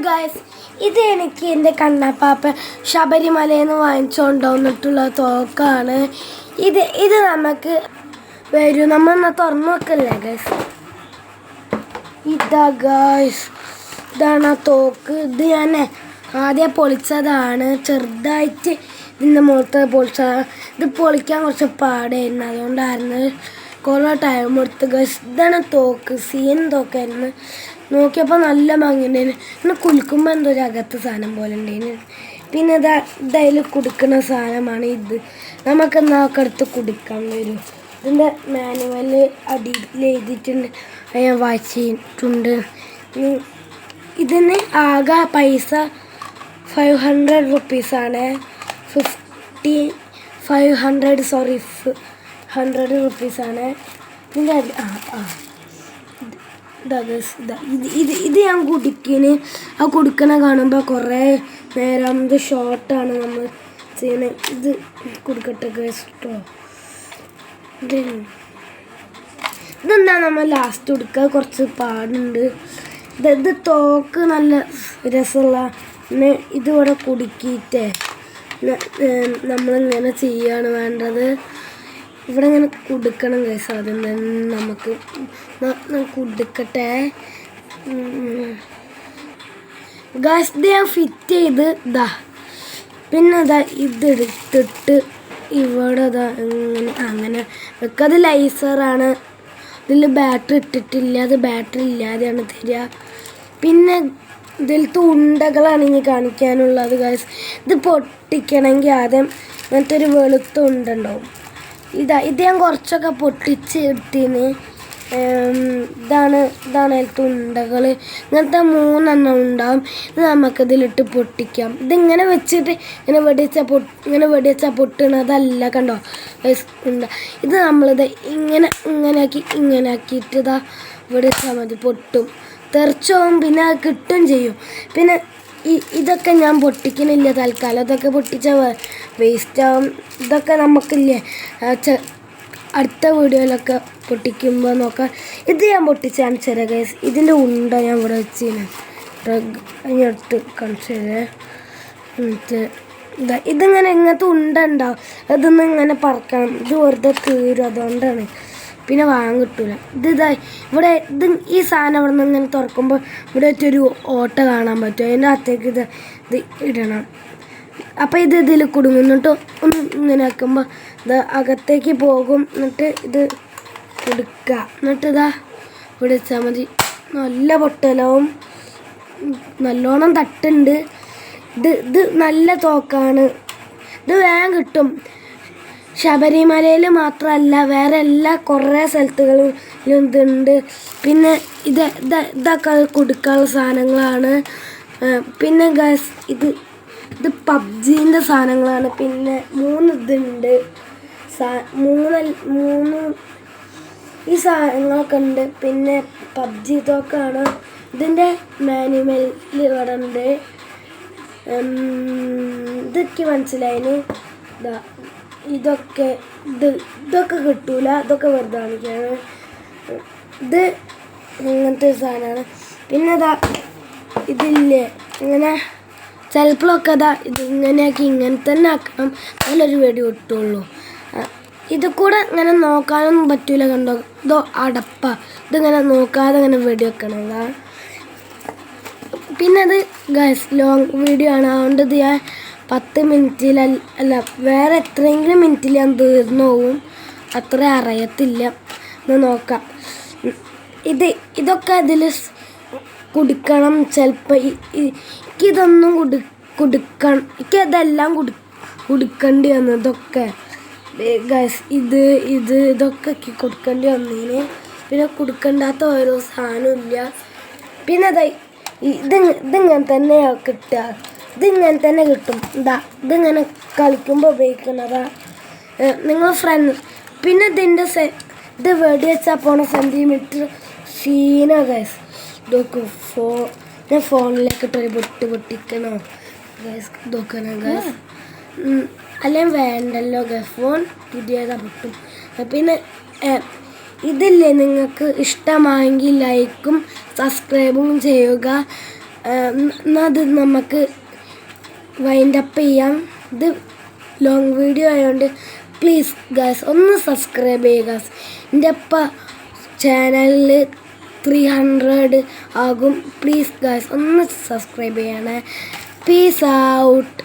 Guys, ഇത് എനിക്ക് എൻ്റെ കണ്ണപ്പാപ്പ ശബരിമലയിൽ നിന്ന് വാങ്ങിച്ചുകൊണ്ടുവന്നിട്ടുള്ള തോക്കാണ്. ഇത് നമുക്ക് വരും. നമ്മൾ തുറന്നു വെക്കല്ലേ ഗൈസ്. ഇതാ ഗൈസ്, ഇതാണ് ആ തോക്ക്. ഇത് ഞാൻ ആദ്യം പൊളിച്ചതാണ്. ചെറുതായിട്ട് ഇതിൻ്റെ മുഖത്ത് പൊളിച്ചതാണ്. ഇത് പൊളിക്കാൻ കുറച്ച് പാടായിരുന്നു. അതുകൊണ്ടായിരുന്നു കുറേ ടൈം എടുത്ത് ഗൈസ്. ഇതാണ് തോക്ക്. സീൻ തോക്കായിരുന്നു. നോക്കിയപ്പോൾ നല്ല ഭംഗിയുണ്ടായിരുന്നു. പിന്നെ കുലുക്കുമ്പോൾ എന്തോ ഒരു അകത്ത് സാധനം പോലെ ഉണ്ടായിരുന്നു. പിന്നെ ഇതതിൽ കുടിക്കുന്ന സാധനമാണ് ഇത്. നമുക്കെന്തൊക്കെ എടുത്ത് കുടിക്കാൻ വരും. ഇതിൻ്റെ മാനുവൽ അടിയിൽ എഴുതിയിട്ടുണ്ട്. ഞാൻ വായിച്ചിട്ടുണ്ട്. ഇതിന് ആകെ പൈസ 500 റുപ്പീസാണ്. 100 റുപ്പീസാണ്. ഇതിൻ്റെ ഇത് ഞാൻ കുടിക്കണ്. ആ കുടിക്കണ കാണുമ്പോൾ കുറേ നേരം ഇത് ഷോർട്ടാണ് നമ്മൾ ചെയ്യുന്നത്. ഇത് കുടിക്കട്ടെ കേട്ടോ. ഇതെന്താ നമ്മൾ ലാസ്റ്റ് കൊടുക്കുക. കുറച്ച് പാടുണ്ട്. ഇത് തോക്ക് നല്ല രസമുള്ള ഇതിവിടെ കുടുക്കിയിട്ട് നമ്മളിങ്ങനെ ചെയ്യാണ് വേണ്ടത്. ഇവിടെ ഇങ്ങനെ കുടുക്കണം കേസ്. ആദ്യം തന്നെ നമുക്ക് കുടുക്കട്ടെ ഗാസ്. ഇത് ഞാൻ ഫിറ്റ് ചെയ്ത് പിന്നെ ഇതെടുത്തിട്ട് ഇവിടെ അങ്ങനെ വെക്കുക. അത് ലൈസറാണ്. ഇതിൽ ബാറ്ററി ഇട്ടിട്ടില്ല. അത് ബാറ്ററി ഇല്ലാതെയാണ് തരിക. പിന്നെ ഇതിലത്തെ ഉണ്ടകളാണ് ഇനി കാണിക്കാനുള്ളത് ഗായ്സ്. ഇത് പൊട്ടിക്കണമെങ്കിൽ ആദ്യം അങ്ങനത്തെ ഒരു വെളുത്ത ഉണ്ടുണ്ടാവും. ഇത് ഞാൻ കുറച്ചൊക്കെ പൊട്ടിച്ച് എടുത്തിന്. ഇതാണ് അതിലത്തെ ഉണ്ടകൾ. ഇങ്ങനത്തെ 3 എണ്ണം ഉണ്ടാവും. ഇത് നമുക്കിതിലിട്ട് പൊട്ടിക്കാം. ഇതിങ്ങനെ വെച്ചിട്ട് ഇങ്ങനെ വെടിവെച്ചാൽ പൊട്ടണതല്ല കണ്ടോ ഉണ്ട. ഇത് നമ്മളിത് ഇങ്ങനെ ആക്കിയിട്ട് വെടിവെച്ചാൽ മതി. പൊട്ടും, തെറിച്ചോവും. പിന്നെ അത് കിട്ടും ചെയ്യും. പിന്നെ ഇതൊക്കെ ഞാൻ പൊട്ടിക്കണില്ല തൽക്കാലം. ഇതൊക്കെ പൊട്ടിച്ചാൽ വേസ്റ്റാവും. ഇതൊക്കെ നമുക്കില്ലേ അടുത്ത വീഡിയോയിലൊക്കെ പൊട്ടിക്കുമ്പോൾ നോക്കാം. ഇത് ഞാൻ പൊട്ടിച്ചാണ് ചെറിയ കേസ്. ഇതിൻ്റെ ഉണ്ട ഞാൻ ഇവിടെ വെച്ചിരുന്നു. അതിനടുത്ത് കാണിച്ചത് ഇങ്ങനത്തെ ഉണ്ട ഉണ്ടാവും. അതൊന്നും ഇങ്ങനെ പറക്കണം. ഇത് വെറുതെ തീരും. അതുകൊണ്ടാണ്. പിന്നെ വാങ്ങാൻ കിട്ടൂല. ഇവിടെ ഈ സാധനം ഇവിടെ നിന്ന് ഇങ്ങനെ തുറക്കുമ്പോൾ ഇവിടെ വെച്ചൊരു ഓട്ട കാണാൻ പറ്റും. അതിൻ്റെ അകത്തേക്ക് ഇത് ഇടണം. അപ്പം ഇതിൽ കുടുങ്ങും. എന്നിട്ട് ഒന്ന് ഇങ്ങനെ ആക്കുമ്പോൾ ഇത് അകത്തേക്ക് പോകും. എന്നിട്ട് ഇത് കൊടുക്കുക. എന്നിട്ട് ഇവിടെ വെച്ചാൽ മതി. നല്ല പൊട്ടലവും നല്ലോണം തട്ടുണ്ട്. ഇത് നല്ല തോക്കാണ്. ഇത് വേഗം കിട്ടും. ശബരിമലയിൽ മാത്രമല്ല വേറെ കുറേ സ്ഥലത്തുകളിലും ഇതുണ്ട്. പിന്നെ ഇതൊക്കെ കൊടുക്കാനുള്ള സാധനങ്ങളാണ്. പിന്നെ ഗൈസ് ഇത് പബ്ജീൻ്റെ സാധനങ്ങളാണ്. പിന്നെ 3 ഇതുണ്ട്. 3 ഈ സാധനങ്ങളൊക്കെ ഉണ്ട്. പിന്നെ പബ്ജി തോക്കാണ്. ഇതിൻ്റെ മാനുവൽ ഇവിടെ ഉണ്ട്. ഇതൊക്കെ മനസ്സിലായിന്. ഇതൊക്കെ കിട്ടൂല. ഇതൊക്കെ വെറുതെ കാണിക്കാണ്. ഇത് ഇങ്ങനത്തെ സാധനമാണ്. പിന്നെ ഇതില്ലേ ഇങ്ങനെ ചിലപ്പോഴൊക്കെ ഇത് ഇങ്ങനെ തന്നെ ആക്കണം. നല്ലൊരു വെടി കിട്ടുള്ളൂ. ഇത് കൂടെ ഇങ്ങനെ നോക്കാനൊന്നും പറ്റൂല. കണ്ടോ, ഇതോ അടപ്പ. ഇതിങ്ങനെ നോക്കാതെ ഇങ്ങനെ വെടി വെക്കണതാ. പിന്നെ അത് ഗൈസ് ലോങ് വീഡിയോ ആണ്. അതുകൊണ്ട് ഇത് ഞാൻ 10 മിനിറ്റിലല്ല വേറെ എത്രയെങ്കിലും മിനിറ്റിൽ ഞാൻ തീർന്നു പോവും. അത്ര അറിയത്തില്ല. എന്ന് നോക്കാം. ഇതൊക്കെ ഇതിൽ കുടിക്കണം. ചിലപ്പോൾ എനിക്കിതൊന്നും കുടിക്കണം. എനിക്കതെല്ലാം കുടിക്കേണ്ടി വന്നു. ഇതൊക്കെ ഗൈസ് ഇതൊക്കെ കൊടുക്കേണ്ടി വന്നതിന്. പിന്നെ കൊടുക്കേണ്ടാത്ത ഓരോ സാധനവും ഇല്ല. പിന്നെ ഇതിങ്ങനെ തന്നെ കിട്ടുക. ഇതിങ്ങനെ തന്നെ കിട്ടും. ഇതിങ്ങനെ കളിക്കുമ്പോൾ ഉപയോഗിക്കുന്നതാ നിങ്ങൾ ഫ്രണ്ട്. പിന്നെ ഇത് വെടി വെച്ചാൽ പോണ സെൻറ്റിമീറ്റർ സീന ഗൈസ്. ഇതൊക്കെ ഞാൻ ഫോണിലേക്ക് ഇട്ടൊരു പൊട്ടിക്കണോ ഗൈസ്. ഇതൊക്കെ ഗൈസ് അല്ലെങ്കിൽ വേണ്ടല്ലോ ഗൈസ്. ഫോൺ പുതിയതാ പൊട്ടും. പിന്നെ ഇതില്ലേ നിങ്ങൾക്ക് ഇഷ്ടമായെങ്കിൽ ലൈക്കും സബ്സ്ക്രൈബും ചെയ്യുക. എന്നാൽ അത് നമുക്ക് വൈൻഡപ്പ് ചെയ്യാം. ഇത് ലോങ് വീഡിയോ ആയതുകൊണ്ട് പ്ലീസ് ഗായ്സ് ഒന്ന് സബ്സ്ക്രൈബ് ചെയ്യുക ഗായ്സ്. എൻ്റെ ചാനലിൽ 300 ആകും. പ്ലീസ് ഗായ്സ് ഒന്ന് സബ്സ്ക്രൈബ് ചെയ്യണേ. Peace out.